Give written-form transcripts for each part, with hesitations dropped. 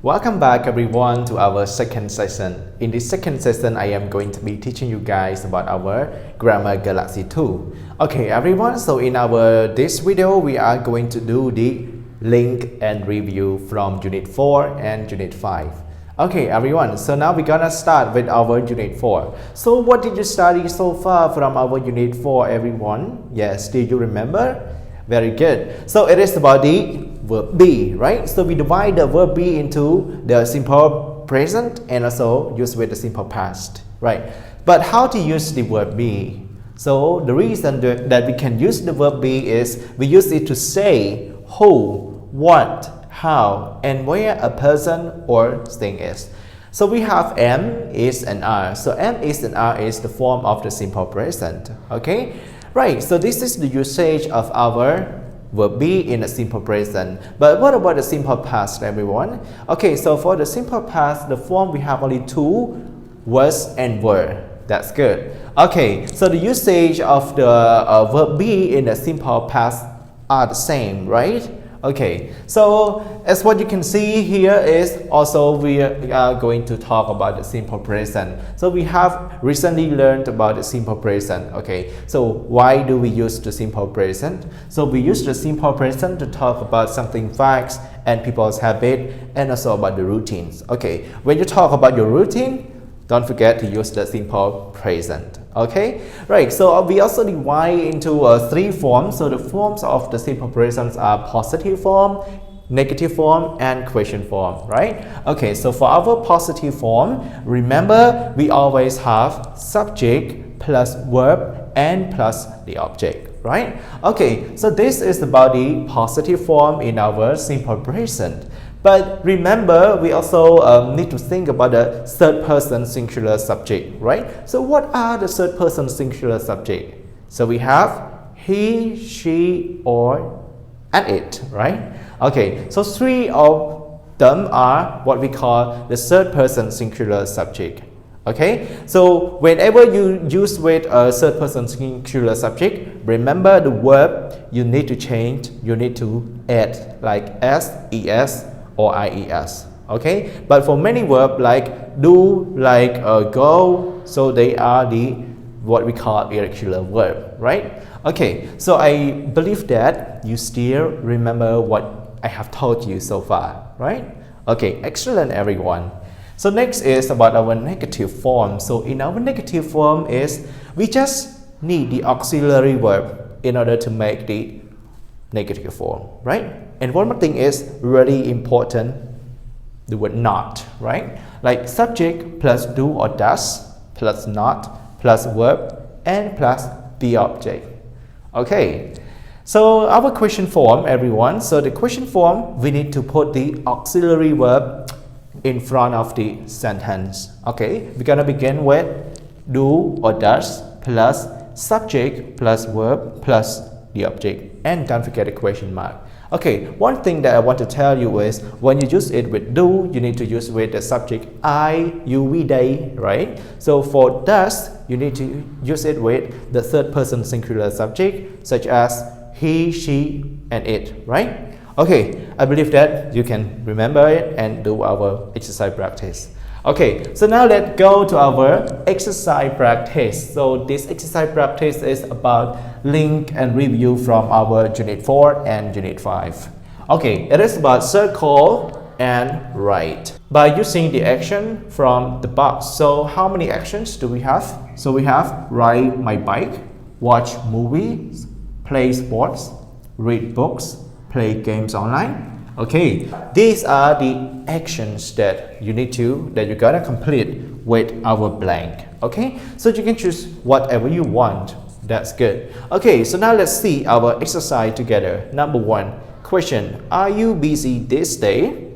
Welcome back everyone to our second session. In this second session, I am going to be teaching you guys about our Grammar Galaxy 2. Okay everyone, so in this video, we are going to do the link and review from Unit 4 and Unit 5. Okay everyone, so now we're gonna start with our Unit 4. So what did you study so far from our Unit 4 everyone? Yes, do you remember? Very good. So it is about the verb be, right? So we divide the verb be into the simple present and also use with the simple past, right? But how to use the verb be? So the reason that we can use the verb be is we use it to say who, what, how, and where a person or thing is. So we have am, is, and are. So am, is, and are is the form of the simple present, okay? Right, so this is the usage of our verb be in a simple present. But what about the simple past, everyone? Okay, so for the simple past, the form we have only two, was and were. That's good. Okay, so the usage of the verb be in the simple past are the same, right? Okay, so as what you can see here is also we are going to talk about the simple present. So we have recently learned about the simple present. Okay, so why do we use the simple present? So we use the simple present to talk about something facts and people's habit and also about the routines. Okay, when you talk about your routine, don't forget to use the simple present. Okay, right, so we also divide into three forms. So the forms of the simple present are positive form, negative form, and question form, right? Okay, so for our positive form, remember we always have subject plus verb and plus the object, right? Okay, so this is about the positive form in our simple present. But remember, we also need to think about the third person singular subject, right? So what are the third person singular subject? So we have he, she, or, and it, right? Okay, so three of them are what we call the third person singular subject. Okay, so whenever you use with a third person singular subject, remember the verb you need to change, you need to add like s, es, or ies, okay? But for many verbs like do, like go, so they are the what we call irregular verb, right? Okay, so I believe that you still remember what I have told you so far, right? Okay, excellent everyone. So next is about our negative form. So in our negative form is we just need the auxiliary verb in order to make the negative form, right? And one more thing is really important, the word not, right? Like subject plus do or does plus not plus verb and plus the object. Okay, so our question form, everyone. So the question form, we need to put the auxiliary verb in front of the sentence. Okay, we're gonna begin with do or does plus subject plus verb plus the object, and don't forget the question mark. Okay, one thing that I want to tell you is when you use it with do, you need to use with the subject I, you, we, they, right? So for does, you need to use it with the third person singular subject such as he, she, and it, right? Okay, I believe that you can remember it and do our exercise practice. Okay, so now let's go to our exercise practice. So this exercise practice is about link and review from our Unit 4 and Unit 5. Okay, it is about circle and write by using the action from the box. So how many actions do we have? So we have ride my bike, watch movies, play sports, read books, play games online. Okay, these are the actions that you're gonna complete with our blank. Okay, so you can choose whatever you want. That's good. Okay, so now let's see our exercise together. Number one, question: are you busy this day?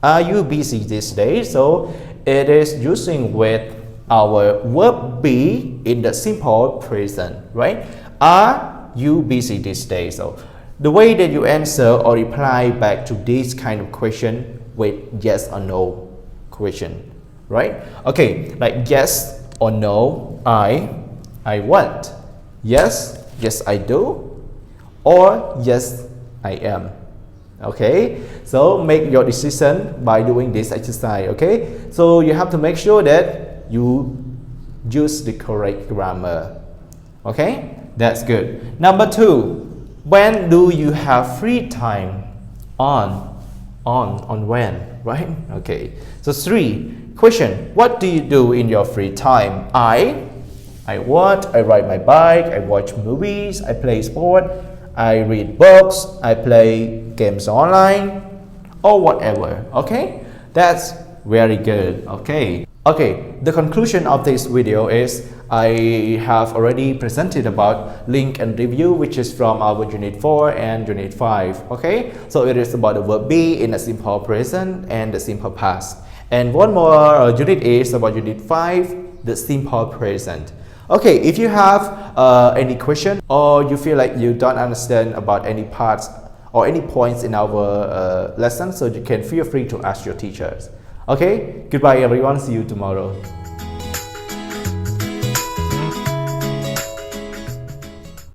Are you busy this day? So it is using with our verb be in the simple present, right? Are you busy this day? So the way that you answer or reply back to this kind of question with yes or no question, right? Okay, like yes or no, I want. Yes, yes I do. Or yes I am. Okay, so make your decision by doing this exercise. Okay, so you have to make sure that you use the correct grammar. Okay, that's good. Number 2, when do you have free time? On when, right? Okay, so 3, question, what do you do in your free time? I watch, I ride my bike, I watch movies, I play sport, I read books, I play games online, or whatever. Okay, that's very good. Okay, the conclusion of this video is I have already presented about link and review, which is from our unit 4 and unit 5. Okay, so it is about the verb be in the simple present and the simple past. And one more unit is about unit 5, the simple present. Okay, if you have any question or you feel like you don't understand about any parts or any points in our lesson, so you can feel free to ask your teachers. Okay, goodbye everyone, see you tomorrow.